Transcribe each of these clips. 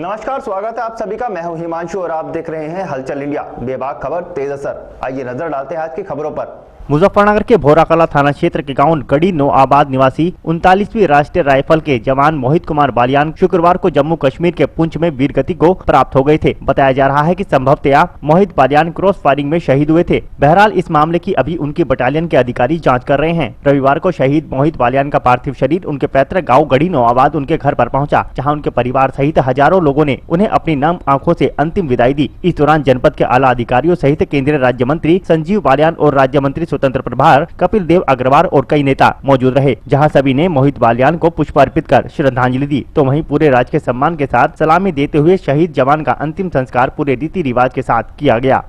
नमस्कार, स्वागत है आप सभी का। मैं हूं हिमांशु और आप देख रहे हैं हलचल इंडिया। बेबाक खबर तेज असर। आइए नजर डालते हैं आज की खबरों पर। मुजफ्फरनगर के भोराकला थाना क्षेत्र के गांव गढ़ी नौआबाद निवासी 39वीं राष्ट्रीय राइफल के जवान मोहित कुमार बालियान शुक्रवार को जम्मू कश्मीर के पुंछ में वीरगति को प्राप्त हो गए थे। बताया जा रहा है कि संभवतया मोहित बालियान क्रॉस फायरिंग में शहीद हुए थे। बहरहाल इस मामले की अभी उनकी बटालियन के अधिकारी जाँच कर रहे हैं। रविवार को शहीद मोहित बालियान का पार्थिव शरीर उनके पैतृक गाँव गढ़ी नौआबाद उनके घर पर पहुँचा, जहाँ उनके परिवार सहित हजारों लोगों ने उन्हें अपनी नम आंखों से अंतिम विदाई दी। इस दौरान जनपद के आला अधिकारियों सहित केंद्रीय राज्य मंत्री संजीव बालियान और राज्य मंत्री स्वतंत्र प्रभार कपिल देव अग्रवाल और कई नेता मौजूद रहे, जहां सभी ने मोहित बालियान को पुष्प अर्पित कर श्रद्धांजलि दी। तो वहीं पूरे राजकीय सम्मान के साथ सलामी देते हुए शहीद जवान का अंतिम संस्कार पूरे रीति रिवाज के साथ किया गया।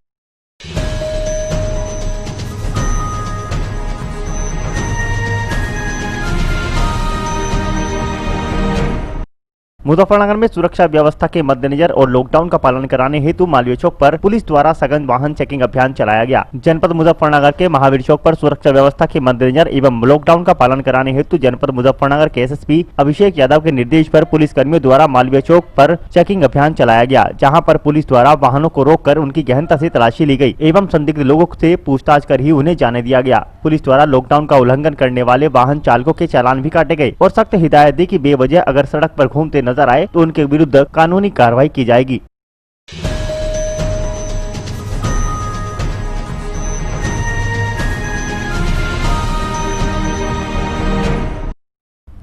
मुजफ्फरनगर में सुरक्षा व्यवस्था के मद्देनजर और लॉकडाउन का पालन कराने हेतु मालवीय चौक पर पुलिस द्वारा सघन वाहन चेकिंग अभियान चलाया गया। जनपद मुजफ्फरनगर के महावीर चौक पर सुरक्षा व्यवस्था के मद्देनजर एवं लॉकडाउन का पालन कराने हेतु जनपद मुजफ्फरनगर के एसएसपी अभिषेक यादव के निर्देश पर पुलिस कर्मियों द्वारा मालवीय चौक पर चेकिंग अभियान चलाया गया, जहाँ पर पुलिस द्वारा वाहनों को रोककर उनकी गहनता से तलाशी ली गई एवं संदिग्ध लोगों से पूछताछ कर ही उन्हें जाने दिया गया। पुलिस द्वारा लॉकडाउन का उल्लंघन करने वाले वाहन चालकों के चालान भी काटे गए और सख्त हिदायत दी कि बेवजह अगर सड़क पर घूमते नजर आए तो उनके विरुद्ध कानूनी कार्रवाई की जाएगी।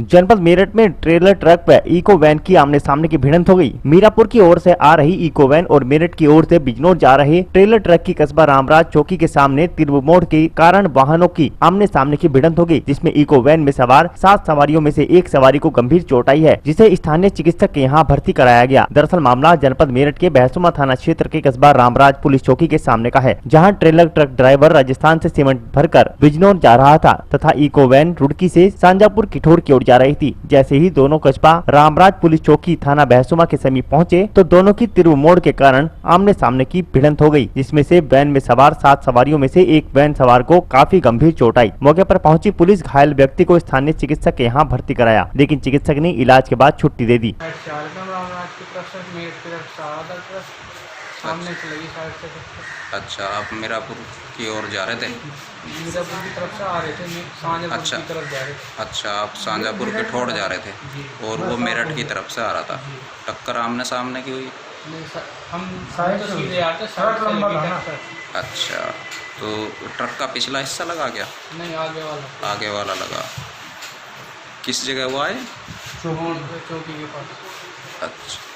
जनपद मेरठ में ट्रेलर ट्रक पर इको वैन की आमने सामने की भिड़ंत हो गई। मीरापुर की ओर से आ रही इको वैन और मेरठ की ओर से बिजनौर जा रहे ट्रेलर ट्रक की कस्बा रामराज चौकी के सामने तीव्र मोड़ के कारण वाहनों की आमने सामने की भिड़ंत हो गई, जिसमें इको वैन में सवार 7 सवारियों में से एक सवारी को गंभीर चोट आई है, जिसे स्थानीय चिकित्सक के यहाँ भर्ती कराया गया। दरअसल मामला जनपद मेरठ के बहसुमा थाना क्षेत्र के कस्बा रामराज पुलिस चौकी के सामने का है, जहाँ ट्रेलर ट्रक ड्राइवर राजस्थान से सीमेंट भरकर बिजनौर जा रहा था तथा इको वैन रुड़की से सांजापुर किठौर की ओर जा रही थी। जैसे ही दोनों कस्बा रामराज पुलिस चौकी थाना बहसुमा के समीप पहुंचे तो दोनों की तीव्र मोड़ के कारण आमने सामने की भिड़ंत हो गई, जिसमें से वैन में सवार 7 सवारियों में से एक वैन सवार को काफी गंभीर चोट आई। मौके पर पहुंची पुलिस घायल व्यक्ति को स्थानीय चिकित्सक के यहाँ भर्ती कराया, लेकिन चिकित्सक ने इलाज के बाद छुट्टी दे दी। अच्छा, आप मीरापुर की ओर जा रहे थे? मीरापुर की तरफ से आ रहे थे, सांजापुर अच्छा, की तरफ जा रहे थे। अच्छा, आप सांजापुर के ठोड़ जा रहे थे और वो मेरठ की तरफ से आ रहा था। टक्कर आमने सामने की हुई? हम तो सीधे आते सड़क लंबा था। अच्छा, तो ट्रक का पिछला हिस्सा लगा क्या? नहीं, आगे वाला लगा। किस जगह हुआ है? चौकी के पास। अच्छा।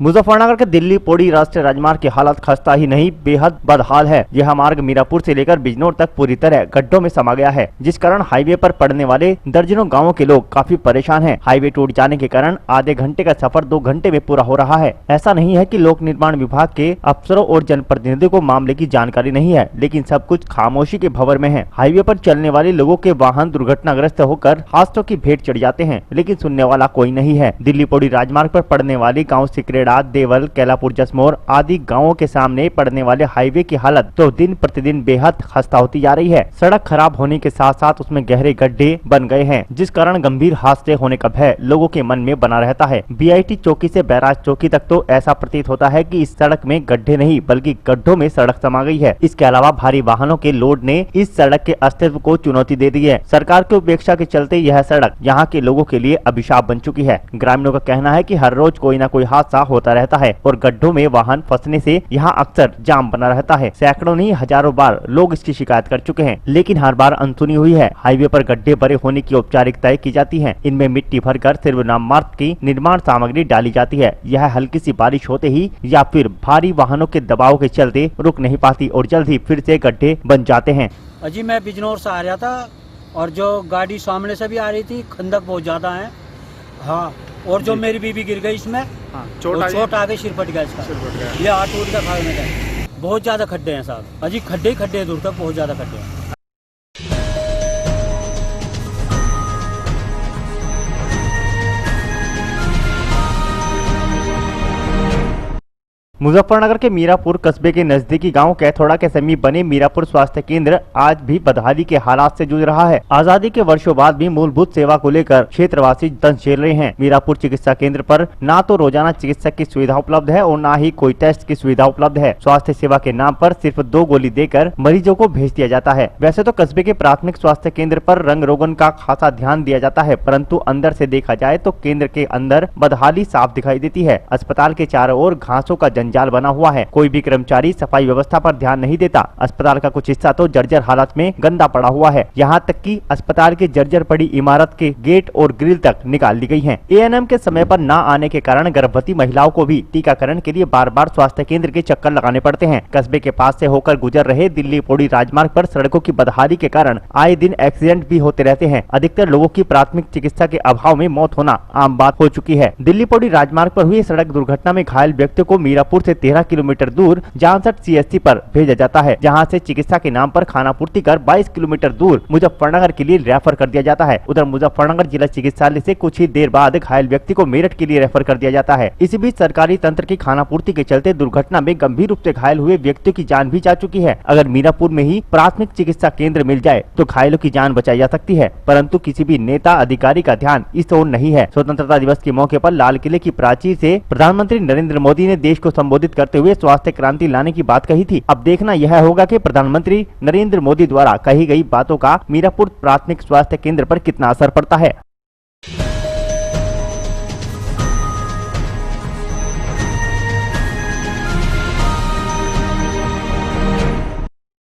मुजफ्फरनगर के दिल्ली पौड़ी राष्ट्रीय राजमार्ग की हालत खस्ता ही नहीं बेहद बदहाल है। यह मार्ग मीरापुर से लेकर बिजनौर तक पूरी तरह गड्ढों में समा गया है, जिस कारण हाईवे पर पड़ने वाले दर्जनों गांवों के लोग काफी परेशान हैं। हाईवे टूट जाने के कारण आधे घंटे का सफर 2 घंटे में पूरा हो रहा है। ऐसा नहीं है कि लोक निर्माण विभाग के अफसरों और जनप्रतिनिधियों को मामले की जानकारी नहीं है, लेकिन सब कुछ खामोशी के भंवर में है। हाईवे पर चलने वाले लोगों के वाहन दुर्घटनाग्रस्त होकर हादसों की भेंट चढ़ जाते हैं, लेकिन सुनने वाला कोई नहीं है। दिल्ली पौड़ी राजमार्ग पर पड़ने वाली गाँव सिकरेड़ा, देवल, कैलापुर, जसमोर आदि गांवों के सामने पड़ने वाले हाईवे की हालत तो दिन प्रतिदिन बेहद खस्ता होती जा रही है। सड़क खराब होने के साथ साथ उसमें गहरे गड्ढे बन गए हैं, जिस कारण गंभीर हादसे होने का भय लोगों के मन में बना रहता है। बीआईटी चौकी से बैराज चौकी तक तो ऐसा प्रतीत होता है कि इस सड़क में गड्ढे नहीं बल्कि गड्ढों में सड़क समा गई है। इसके अलावा भारी वाहनों के लोड ने इस सड़क के अस्तित्व को चुनौती दे दी है। सरकार की उपेक्षा के चलते यह सड़क यहाँ के लोगों के लिए अभिशाप बन चुकी है। ग्रामीणों का कहना है कि हर रोज कोई न कोई हादसा होता रहता है और गड्ढों में वाहन फंसने से यहाँ अक्सर जाम बना रहता है। सैकड़ों नहीं हजारों बार लोग इसकी शिकायत कर चुके हैं, लेकिन हर बार अनसुनी हुई है। हाईवे पर गड्ढे भरे होने की औपचारिकताएं की जाती हैं। इनमें मिट्टी भरकर सिर्फ नाममात्र की निर्माण सामग्री डाली जाती है। यह हल्की सी बारिश होते ही या फिर भारी वाहनों के दबाव के चलते रुक नहीं पाती और जल्द ही फिर से गड्ढे बन जाते हैं। अजी मैं बिजनौर से आ रहा था और जो गाड़ी सामने से भी आ रही थी, खंदक बहुत ज्यादा है। हाँ, और जो मेरी बीबी गिर गई इसमें। हाँ, चोट आ गई, सिर फट गया इसका। ये हाथ टूट गया, खाल में गया। बहुत ज्यादा खड्डे हैं साहब, अजी खड्डे ही खड्डे दूर तक, बहुत ज्यादा खड्डे हैं। मुजफ्फरनगर के मीरापुर कस्बे के नजदीकी गांव कैथोड़ा के समीप बने मीरापुर स्वास्थ्य केंद्र आज भी बदहाली के हालात से जूझ रहा है। आजादी के वर्षों बाद भी मूलभूत सेवा को लेकर क्षेत्रवासी दंश झेल रहे हैं। मीरापुर चिकित्सा केंद्र पर न तो रोजाना चिकित्सक की सुविधा उपलब्ध है और न ही कोई टेस्ट की सुविधा उपलब्ध है। स्वास्थ्य सेवा के नाम पर सिर्फ 2 गोली देकर मरीजों को भेज दिया जाता है। वैसे तो कस्बे के प्राथमिक स्वास्थ्य केंद्र पर रंग रोगन का खासा ध्यान दिया जाता है, परंतु अंदर से देखा जाए तो केंद्र के अंदर बदहाली साफ दिखाई देती है। अस्पताल के चारों ओर घासों का जंजाल बना हुआ है। कोई भी कर्मचारी सफाई व्यवस्था पर ध्यान नहीं देता। अस्पताल का कुछ हिस्सा तो जर्जर हालत में गंदा पड़ा हुआ है। यहाँ तक कि अस्पताल के जर्जर पड़ी इमारत के गेट और ग्रिल तक निकाल दी गई हैं। एएनएम के समय पर न आने के कारण गर्भवती महिलाओं को भी टीकाकरण के लिए बार बार स्वास्थ्य केंद्र के चक्कर लगाने पड़ते हैं। कस्बे के पास से होकर गुजर रहे दिल्ली पौड़ी राजमार्ग पर सड़कों की बदहाली के कारण आए दिन एक्सीडेंट भी होते रहते हैं। अधिकतर लोगों की प्राथमिक चिकित्सा के अभाव में मौत होना आम बात हो चुकी है। दिल्ली पौड़ी राजमार्ग पर हुई सड़क दुर्घटना में घायल व्यक्तियों को मीरापुर से 13 किलोमीटर दूर जानसठ CSC पर भेजा जाता है, जहां से चिकित्सा के नाम पर खानापूर्ति कर 22 किलोमीटर दूर मुजफ्फरनगर के लिए रेफर कर दिया जाता है। उधर मुजफ्फरनगर जिला चिकित्सालय से कुछ ही देर बाद घायल व्यक्ति को मेरठ के लिए रेफर कर दिया जाता है। इसी बीच सरकारी तंत्र की खानापूर्ति के चलते दुर्घटना में गंभीर रूप से घायल हुए व्यक्तियों की जान भी जा चुकी है। अगर मीरापुर में ही प्राथमिक चिकित्सा केंद्र मिल जाए तो घायलों की जान बचाई जा सकती है, परंतु किसी भी नेता अधिकारी का ध्यान इस ओर नहीं है। स्वतंत्रता दिवस के मौके पर लाल किले की प्राचीर से प्रधानमंत्री नरेंद्र मोदी ने देश को संबोधित करते हुए स्वास्थ्य क्रांति लाने की बात कही थी। अब देखना यह होगा कि प्रधानमंत्री नरेंद्र मोदी द्वारा कही गई बातों का मीरापुर प्राथमिक स्वास्थ्य केंद्र पर कितना असर पड़ता है।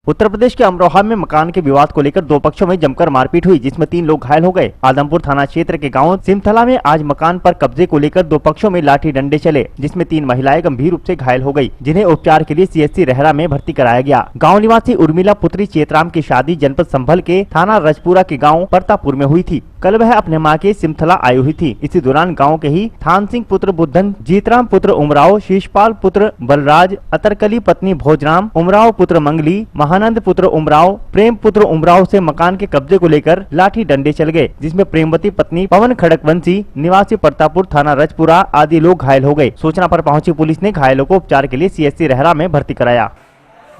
उत्तर प्रदेश के अमरोहा में मकान के विवाद को लेकर 2 पक्षों में जमकर मारपीट हुई, जिसमें 3 लोग घायल हो गए। आदमपुर थाना क्षेत्र के गांव सिमथला में आज मकान पर कब्जे को लेकर 2 पक्षों में लाठी डंडे चले, जिसमें 3 महिलाएं गंभीर रूप से घायल हो गई, जिन्हें उपचार के लिए CSC रहरा में भर्ती कराया गया। गाँव निवासी उर्मिला पुत्री चेतराम की शादी जनपद संभल के थाना रजपुरा के गाँव परतापुर में हुई थी। कल वह अपने माँ के सिमथला आई हुई थी। इसी दौरान गांव के ही थान सिंह पुत्र बुद्धन, जीतराम पुत्र उमराव, शीशपाल पुत्र बलराज, अतरकली पत्नी भोजराम, उमराव पुत्र मंगली, महानंद पुत्र उमराव, प्रेम पुत्र उमराव से मकान के कब्जे को लेकर लाठी डंडे चल गए, जिसमें प्रेमवती पत्नी पवन खड़कवंशी निवासी परतापुर थाना रजपुरा आदि लोग घायल हो गए। सूचना पर पहुंची पुलिस ने घायलों को उपचार के लिए CSC रहरा में भर्ती कराया।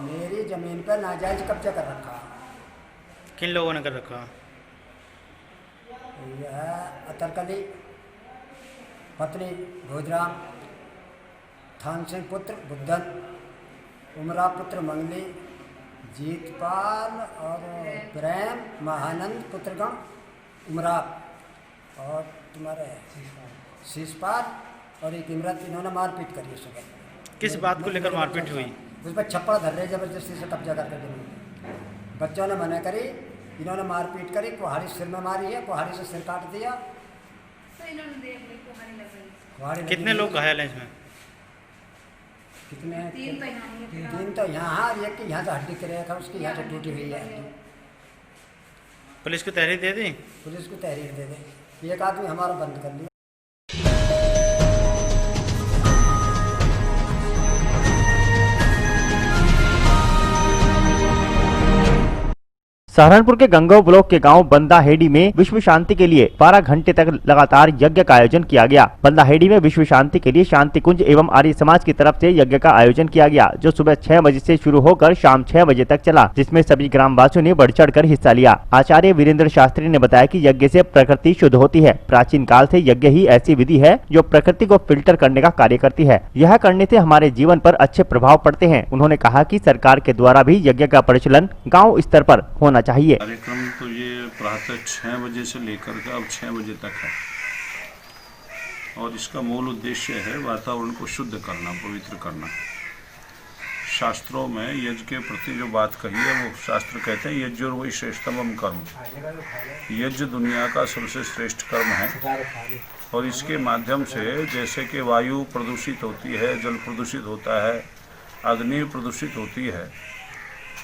मेरी जमीन पर नाजायज कब्जा कर रखा। किन लोगों ने कर रखा? यह अतरकली पत्नी भोजराम, थान सिंह पुत्र बुद्धन, उमरा पुत्र मंगली, जीतपाल और प्रेम, महानंद पुत्रगण उमराव और तुम्हारे शीशपाल और एक इमरत, इन्होंने मारपीट करी सुबह। किस बात को लेकर मारपीट हुई? उस पर छप्पड़ धर रहे जबरदस्ती से कब्जा करके जमीन। बच्चों ने मना करी, इन्होंने मारपीट करी, कुहाड़ी सिर में मारी है, कुहाड़ी से सिर काट दिया। कितने लोग घायल हैं इसमें? कितने? 3 तो यहाँ, एक की यहाँ से हड्डी गिरा था, उसकी यहाँ से टूटी हुई है। पुलिस को तहरीर दे दी? पुलिस को तहरीर दे दे। एक आदमी हमारा बंद कर लिया। सहारनपुर के गंगो ब्लॉक के गांव बंदाहेड़ी में विश्व शांति के लिए 12 घंटे तक लगातार यज्ञ का आयोजन किया गया। बंदाहेड़ी में विश्व शांति के लिए शांति कुंज एवं आर्य समाज की तरफ से यज्ञ का आयोजन किया गया, जो सुबह 6 बजे से शुरू होकर शाम 6 बजे तक चला, जिसमें सभी ग्रामवासियों ने बढ़ चढ़ कर हिस्सा लिया। आचार्य वीरेंद्र शास्त्री ने बताया कि यज्ञ से प्रकृति शुद्ध होती है। प्राचीन काल से यज्ञ ही ऐसी विधि है जो प्रकृति को फिल्टर करने का कार्य करती है। यह करने से हमारे जीवन पर अच्छे प्रभाव पड़ते हैं। उन्होंने कहा कि सरकार के द्वारा भी यज्ञ का प्रचलन गाँव स्तर पर होना चाहिए। कार्यक्रम तो ये प्रातः 6 बजे से लेकर के अब 6 बजे तक है और इसका मूल उद्देश्य है वातावरण को शुद्ध करना, पवित्र करना। शास्त्रों में यज्ञ के प्रति जो बात कही है वो शास्त्र कहते हैं यज्ञ और वही श्रेष्ठतम कर्म। यज्ञ दुनिया का सबसे श्रेष्ठ कर्म है और इसके माध्यम से जैसे कि वायु प्रदूषित होती है, जल प्रदूषित होता है, अग्नि प्रदूषित होती है,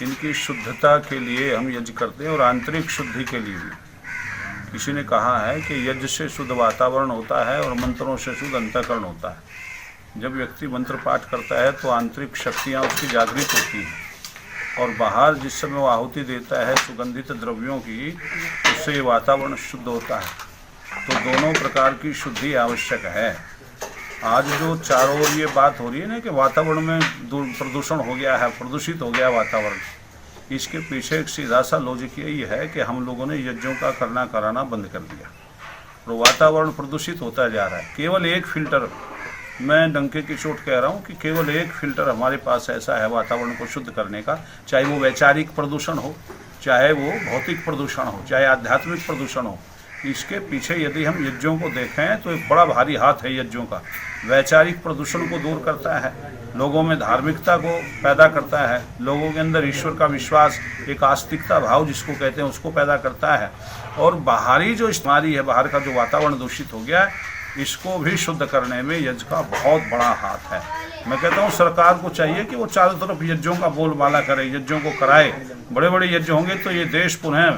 इनकी शुद्धता के लिए हम यज्ञ करते हैं और आंतरिक शुद्धि के लिए भी। किसी ने कहा है कि यज्ञ से शुद्ध वातावरण होता है और मंत्रों से शुद्ध अंतःकरण होता है। जब व्यक्ति मंत्र पाठ करता है तो आंतरिक शक्तियाँ उसकी जागृत होती हैं और बाहर जिस समय वो आहुति देता है सुगंधित द्रव्यों की, उससे वातावरण शुद्ध होता है। तो दोनों प्रकार की शुद्धि आवश्यक है। आज जो चारों ओर ये बात हो रही है ना कि वातावरण में प्रदूषण हो गया है, प्रदूषित हो गया वातावरण, इसके पीछे एक सीधा सा लॉजिक यही है कि हम लोगों ने यज्ञों का करना कराना बंद कर दिया और वातावरण प्रदूषित होता जा रहा है। केवल एक फिल्टर, मैं डंके की चोट कह रहा हूँ कि केवल एक फिल्टर हमारे पास ऐसा है वातावरण को शुद्ध करने का, चाहे वो वैचारिक प्रदूषण हो, चाहे वो भौतिक प्रदूषण हो, चाहे आध्यात्मिक प्रदूषण हो। इसके पीछे यदि हम यज्ञों को देखें तो एक बड़ा भारी हाथ है यज्ञों का। वैचारिक प्रदूषण को दूर करता है, लोगों में धार्मिकता को पैदा करता है, लोगों के अंदर ईश्वर का विश्वास, एक आस्तिकता भाव जिसको कहते हैं उसको पैदा करता है, और बाहरी जो बीमारी है, बाहर का जो वातावरण दूषित हो गया है, इसको भी शुद्ध करने में यज्ञ का बहुत बड़ा हाथ है। मैं कहता हूँ सरकार को चाहिए कि वो चारों तरफ यज्ञों का बोलबाला करे, यज्ञों को कराए। बड़े बड़े यज्ञ होंगे तो ये देश पुनः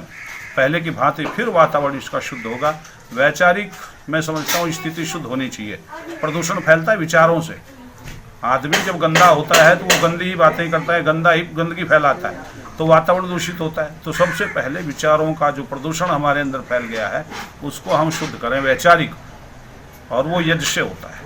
पहले की भांति फिर वातावरण इसका शुद्ध होगा। वैचारिक मैं समझता हूँ स्थिति शुद्ध होनी चाहिए। प्रदूषण फैलता है विचारों से। आदमी जब गंदा होता है तो वो गंदी ही बातें करता है, गंदा ही गंदगी फैलाता है, तो वातावरण दूषित होता है। तो सबसे पहले विचारों का जो प्रदूषण हमारे अंदर फैल गया है उसको हम शुद्ध करें वैचारिक, और वो यज्ञ से होता है।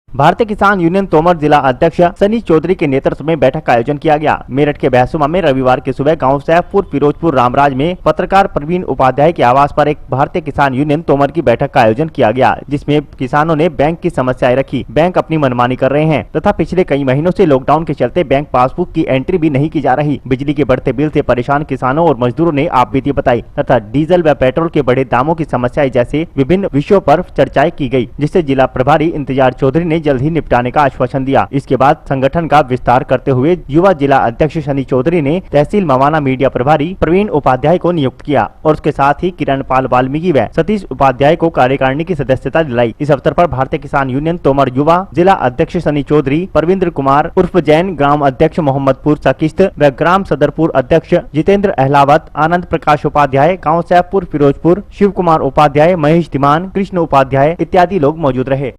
भारतीय किसान यूनियन तोमर जिला अध्यक्ष सनी चौधरी के नेतृत्व में बैठक का आयोजन किया गया। मेरठ के बहसुमा में रविवार की सुबह गांव सैफपुर फिरोजपुर रामराज में पत्रकार प्रवीण उपाध्याय के आवास पर एक भारतीय किसान यूनियन तोमर की बैठक का आयोजन किया गया, जिसमें किसानों ने बैंक की समस्याएं रखी। बैंक अपनी मनमानी कर रहे हैं तथा पिछले कई महीनों से लॉकडाउन के चलते बैंक पासबुक की एंट्री भी नहीं की जा रही। बिजली के बढ़ते बिल से परेशान किसानों और मजदूरों ने आपबीती बताई तथा डीजल व पेट्रोल के बढ़े दामों की समस्याएं जैसे विभिन्न विषयों पर चर्चाएं की गई, जिससे जिला प्रभारी इंतजार चौधरी ने जल्द ही निपटाने का आश्वासन दिया। इसके बाद संगठन का विस्तार करते हुए युवा जिला अध्यक्ष सनी चौधरी ने तहसील मवाना मीडिया प्रभारी प्रवीण उपाध्याय को नियुक्त किया और उसके साथ ही किरण पाल वाल्मीकि व सतीश उपाध्याय को कार्यकारिणी की सदस्यता दिलाई। इस अवसर पर भारतीय किसान यूनियन तोमर युवा जिला अध्यक्ष सनी चौधरी, परविंद्र कुमार उर्फ जैन, ग्राम अध्यक्ष मोहम्मदपुर सकिस्त व ग्राम सदरपुर अध्यक्ष जितेंद्र अहलावत, आनंद प्रकाश उपाध्याय, गाँव सैफपुर फिरोजपुर, शिव कुमार उपाध्याय, महेश धीमान, कृष्ण उपाध्याय इत्यादि लोग मौजूद रहे।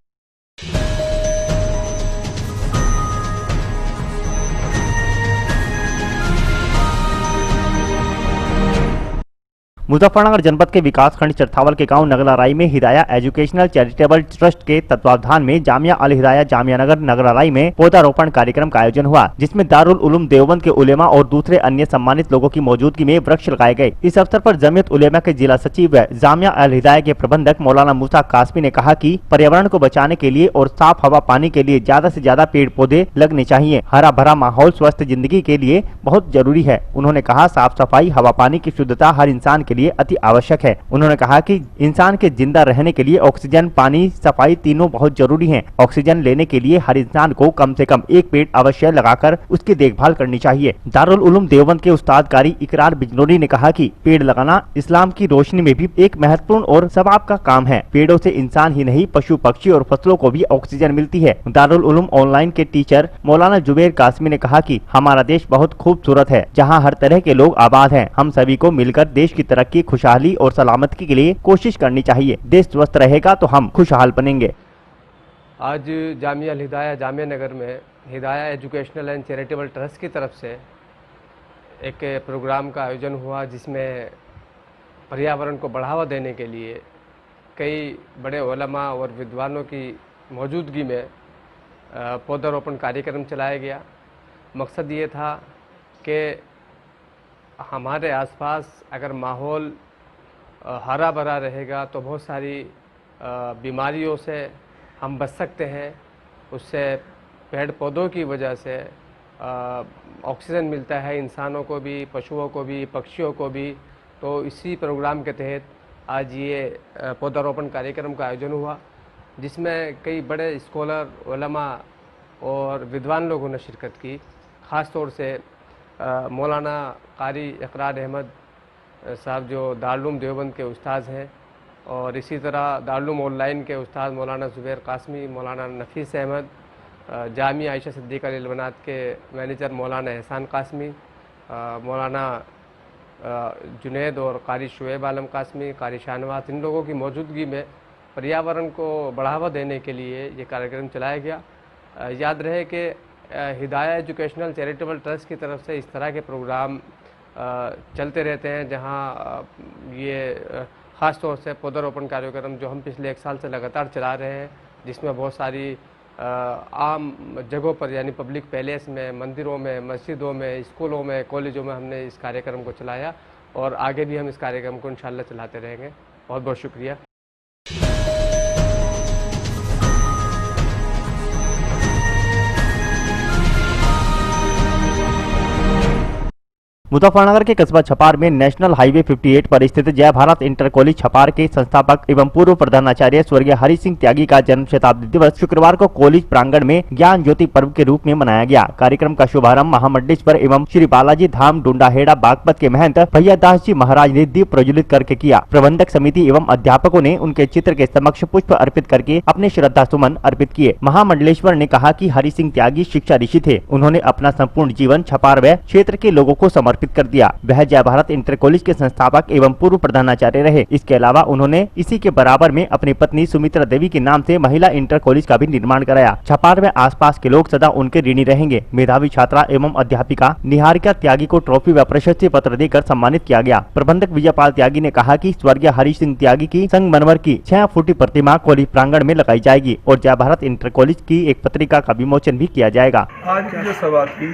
मुजफ्फरनगर जनपद के विकास खंड चरथावल के गांव नगलाराई में हिदाया एजुकेशनल चैरिटेबल ट्रस्ट के तत्वावधान में जामिया अल हिदाया जामिया नगर नगलाराई में पौधारोपण कार्यक्रम का आयोजन हुआ, जिसमें दारुल उलूम देवबंद के उलेमा और दूसरे अन्य सम्मानित लोगों की मौजूदगी में वृक्ष लगाए गए। इस अवसर पर जमीयत उलेमा के जिला सचिव व जामिया अल हिदाया के प्रबंधक मौलाना मूसा कासमी ने कहा कि पर्यावरण को बचाने के लिए और साफ हवा पानी के लिए ज्यादा से ज्यादा पेड़ पौधे लगने चाहिए। हरा भरा माहौल स्वस्थ जिंदगी के लिए बहुत जरूरी है। उन्होंने कहा साफ सफाई, हवा पानी की शुद्धता हर इंसान के लिए अति आवश्यक है। उन्होंने कहा कि इंसान के जिंदा रहने के लिए ऑक्सीजन, पानी, सफाई तीनों बहुत जरूरी हैं। ऑक्सीजन लेने के लिए हर इंसान को कम से कम एक पेड़ अवश्य लगाकर उसकी देखभाल करनी चाहिए। दारुल उलूम देवबंद के उस्ताद कारी इकरार बिजनोरी ने कहा कि पेड़ लगाना इस्लाम की रोशनी में भी एक महत्वपूर्ण और सवाब का काम है। पेड़ों से इंसान ही नहीं पशु पक्षी और फसलों को भी ऑक्सीजन मिलती है। दारुल उलूम ऑनलाइन के टीचर मौलाना जुबैर कासमी ने कहा कि हमारा देश बहुत खूबसूरत है, जहाँ हर तरह के लोग आबाद हैं। हम सभी को मिलकर देश की तरक्की, खुशहाली और सलामती के लिए कोशिश करनी चाहिए। देश स्वस्थ रहेगा तो हम खुशहाल बनेंगे। आज जामिया अल हिदाया जामिया नगर में हिदाया एजुकेशनल एंड चैरिटेबल ट्रस्ट की तरफ से एक प्रोग्राम का आयोजन हुआ, जिसमें पर्यावरण को बढ़ावा देने के लिए कई बड़े उलमा और विद्वानों की मौजूदगी में पौधारोपण कार्यक्रम चलाया गया। मकसद ये था कि हमारे आसपास अगर माहौल हरा भरा रहेगा तो बहुत सारी बीमारियों से हम बच सकते हैं। उससे पेड़ पौधों की वजह से ऑक्सीजन मिलता है इंसानों को भी, पशुओं को भी, पक्षियों को भी। तो इसी प्रोग्राम के तहत आज ये पौधारोपण कार्यक्रम का आयोजन हुआ, जिसमें कई बड़े स्कॉलर, उलमा और विद्वान लोगों ने शिरकत की। ख़ास तौर से मौलाना कारी इकरार अहमद साहब जो दारुल देवबंद के उस्ताद हैं, और इसी तरह दारुल ऑनलाइन के उस्ताद मौलाना जुबैर कासमी, मौलाना नफीस अहमद, जामिया आयशा सिद्दीक़ा अल-बनात के मैनेजर मौलाना एहसान कासमी, मौलाना जुनैद और कारी शुएब आलम कासमी, कारी शाहनवाज, इन लोगों की मौजूदगी में पर्यावरण को बढ़ावा देने के लिए ये कार्यक्रम चलाया गया। याद रहे कि हिदाया एजुकेशनल चैरिटेबल ट्रस्ट की तरफ से इस तरह के प्रोग्राम चलते रहते हैं, जहां ये ख़ास तौर से पौधारोपण कार्यक्रम जो हम पिछले 1 साल से लगातार चला रहे हैं, जिसमें बहुत सारी आम जगहों पर यानी पब्लिक पैलेस में, मंदिरों में, मस्जिदों में, स्कूलों में, कॉलेजों में हमने इस कार्यक्रम को चलाया और आगे भी हम इस कार्यक्रम को इंशाल्लाह चलाते रहेंगे। बहुत बहुत शुक्रिया। मुजफ्फरनगर के कस्बा छपार में नेशनल हाईवे 58 पर स्थित जय भारत इंटर कॉलेज छपार के संस्थापक एवं पूर्व प्रधानाचार्य स्वर्गीय हरि सिंह त्यागी का जन्म शताब्दी दिवस शुक्रवार को कॉलेज प्रांगण में ज्ञान ज्योति पर्व के रूप में मनाया गया। कार्यक्रम का शुभारंभ महामंडलेश्वर एवं श्री बालाजी धाम डुंडाहेड़ा बागपत के महंत भैया दास जी महाराज ने दीप प्रज्वलित करके किया। प्रबंधक समिति एवं अध्यापकों ने उनके चित्र के समक्ष पुष्प अर्पित करके अपने श्रद्धा सुमन अर्पित किए। महामंडलेश्वर ने कहा कि हरि सिंह त्यागी शिक्षा ऋषि थे। उन्होंने अपना संपूर्ण जीवन छपार व क्षेत्र के लोगों को समर्पित कर दिया। वह जय भारत इंटर कॉलेज के संस्थापक एवं पूर्व प्रधानाचार्य रहे। इसके अलावा उन्होंने इसी के बराबर में अपनी पत्नी सुमित्रा देवी के नाम से महिला इंटर कॉलेज का भी निर्माण कराया। छपार में आसपास के लोग सदा उनके ऋणी रहेंगे। मेधावी छात्रा एवं अध्यापिका निहारिका त्यागी को ट्रॉफी व प्रशस्ति पत्र देकर सम्मानित किया गया। प्रबंधक विजयपाल त्यागी ने कहा कि स्वर्गीय हरि सिंह त्यागी की संगमरमर की 6 फुटी प्रतिमा कॉलेज प्रांगण में लगाई जाएगी और जय भारत इंटर कॉलेज की एक पत्रिका का विमोचन भी किया जाएगा। आज की जो सभा थी,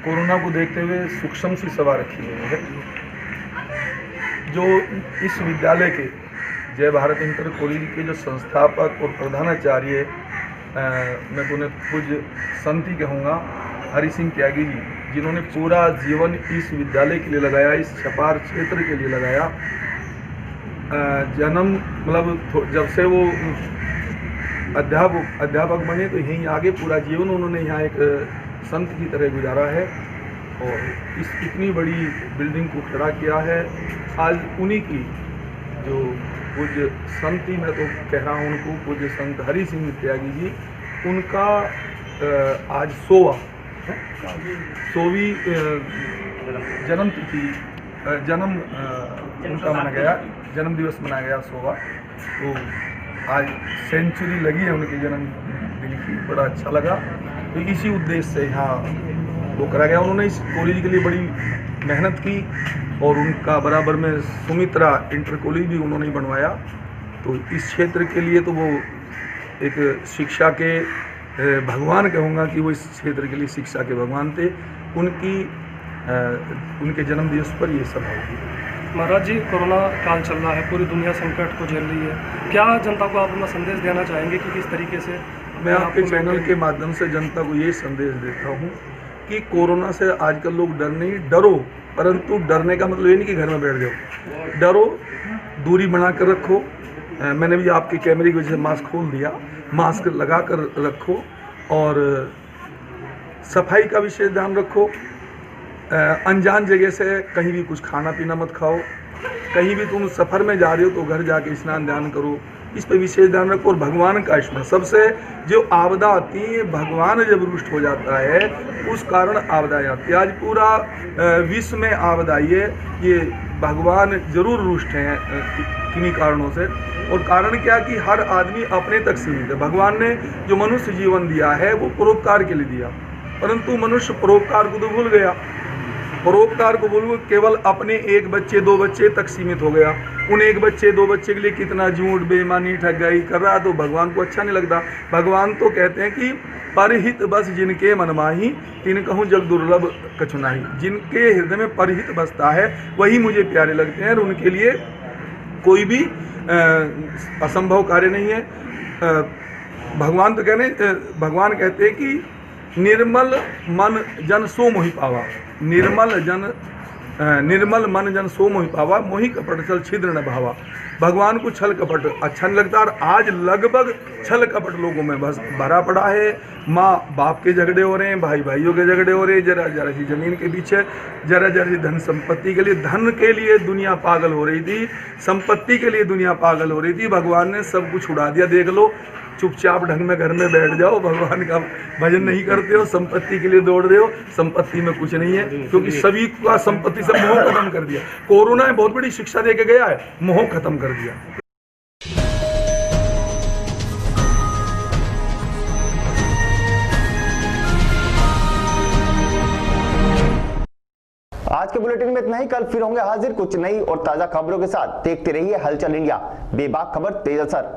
कोरोना को देखते हुए सूक्ष्म सी सभा रखी गई है। जो इस विद्यालय के जय भारत इंटर कॉलेज के जो संस्थापक और प्रधानाचार्य, मैं उन्हें पूज्य संती कहूँगा, हरि सिंह त्यागी जी, जिन्होंने पूरा जीवन इस विद्यालय के लिए लगाया, इस छपार क्षेत्र के लिए लगाया। जन्म मतलब जब से वो अध्यापक बने तो यहीं आगे पूरा जीवन उन्होंने यहाँ एक संत की तरह गुजारा है और इस इतनी बड़ी बिल्डिंग को खड़ा किया है। आज उन्हीं की जो पूज्य संती, मैं तो कह रहा हूँ उनको, पूज्य संत हरि सिंह त्यागी जी, उनका आज 100वीं जन्म तिथि उनका मनाया गया, जन्म दिवस मनाया गया 100वां। तो आज सेंचुरी लगी है उनके जन्मदिन की, बड़ा अच्छा लगा। तो इसी उद्देश्य से यहाँ वो करा गया। उन्होंने इस कॉलेज के लिए बड़ी मेहनत की और उनका बराबर में सुमित्रा इंटर कॉलेज भी उन्होंने बनवाया। तो इस क्षेत्र के लिए तो वो एक शिक्षा के भगवान कहूँगा कि वो इस क्षेत्र के लिए शिक्षा के भगवान थे। उनके जन्म दिवस पर ये सभा होगी। महाराज जी, कोरोना काल चल रहा है, पूरी दुनिया संकट को झेल रही है। क्या जनता को आप अपना संदेश देना चाहेंगे कि किस तरीके से? मैं आपके चैनल के माध्यम से जनता को ये संदेश देता हूँ कि कोरोना से आजकल लोग डरो, परंतु डरने का मतलब ये नहीं कि घर में बैठ जाओ। डरो, दूरी बना कर रखो। मैंने भी आपके कैमरे की वजह से मास्क खोल दिया, मास्क लगा कर रखो और सफाई का विशेष ध्यान रखो। अनजान जगह से कहीं भी कुछ खाना पीना मत खाओ। कहीं भी तुम सफ़र में जा रहे हो तो घर जाके स्नान ध्यान करो, इस पर विशेष ध्यान रखो। और भगवान का स्मरण, सबसे जो आपदा आती है, भगवान जब रुष्ट हो जाता है उस कारण आपदा आती है। आज पूरा विश्व में आपदा आई है, ये भगवान जरूर रुष्ट हैं किन्हीं कारणों से। और कारण क्या कि हर आदमी अपने तक सीमित है। भगवान ने जो मनुष्य जीवन दिया है वो परोपकार के लिए दिया, परंतु मनुष्य परोपकार को तो भूल गया। परोपकार को बोलूँ केवल अपने 1 बच्चे 2 बच्चे तक सीमित हो गया। उन 1 बच्चे 2 बच्चे के लिए कितना झूठ, बेईमानी, ठगाई कर रहा, तो भगवान को अच्छा नहीं लगता। भगवान तो कहते हैं कि परहित बस जिनके मन माही, तिन कहूँ जग दुर्लभ कछु नाही। जिनके हृदय में परहित बसता है वही मुझे प्यारे लगते हैं और उनके लिए कोई भी असंभव कार्य नहीं है। भगवान भगवान कहते हैं कि निर्मल मन जन सो मोहि पावा। निर्मल मन जन सो मोहि पावा, मोहि कपट छल छिद्र न भावा। भगवान को छल कपट अच्छा नहीं लगता और आज लगभग छल कपट लोगों में बस भरा पड़ा है। माँ बाप के झगड़े हो रहे हैं, भाई भाइयों के झगड़े हो रहे हैं, जरा जरा सी जमीन के पीछे, जरा जरा सी धन संपत्ति के लिए। धन के लिए दुनिया पागल हो रही थी, संपत्ति के लिए दुनिया पागल हो रही थी। भगवान ने सब कुछ उड़ा दिया। देख लो, चुपचाप ढंग में घर में बैठ जाओ, भगवान का भजन नहीं करते हो, संपत्ति के लिए दौड़ रहे हो। संपत्ति में कुछ नहीं है, क्योंकि सभी का संपत्ति सब मोह खत्म कर दिया। कोरोना ने बहुत बड़ी शिक्षा दे के गया है, मोह खत्म कर दिया। आज के बुलेटिन में इतना ही। कल फिर होंगे हाजिर कुछ नई और ताजा खबरों के साथ। देखते रहिए हलचल इंडिया, बेबाक खबर तेज असर।